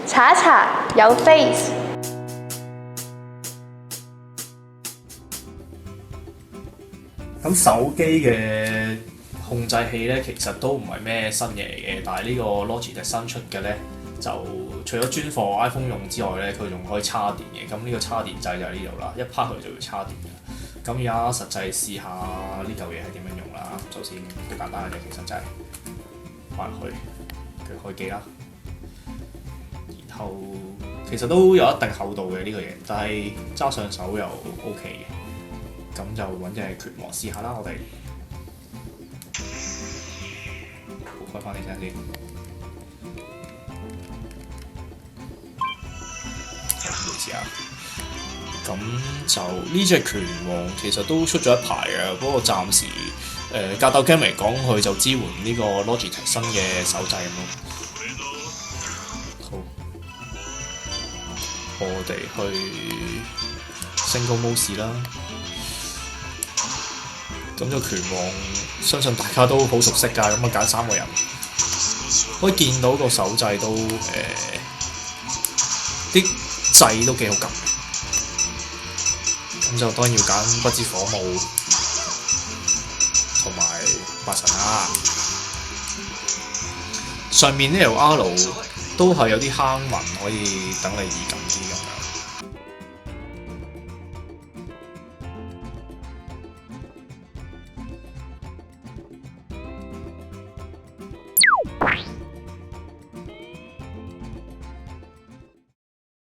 查一查有 face。咁手機嘅控制器咧，其實都唔係咩新嘢嚟嘅，但係呢個 Logitech 新出嘅咧，就除咗專貨 iPhone 用之外咧，佢仲可以叉電嘅。咁呢個叉電掣就喺呢度啦，一拍佢就會叉電嘅。咁而家實際試下呢嚿嘢係點樣用啦。首先好簡單嘅啫，其實真係擺入去佢開機啦，然後其實都有一定厚度嘅呢個嘢，但係揸上手又 OK 嘅。咁就揾隻拳王試下啦，我哋開翻你聲先。唔好意思啊。咁就呢隻拳王其實都出咗一排嘅，不過暫時格鬥 game 嚟講，佢就支援呢個 Logitech 新嘅手掣咁咯。好，我哋去Single Mode啦。咁就拳王，相信大家都好熟悉㗎。咁啊揀3個人，可以見到個手掣都啲掣都幾好撳。咁就當然要揀不知火舞同埋八神啦。上面呢條 R 都係有啲坑紋，可以等你易撳啲咁。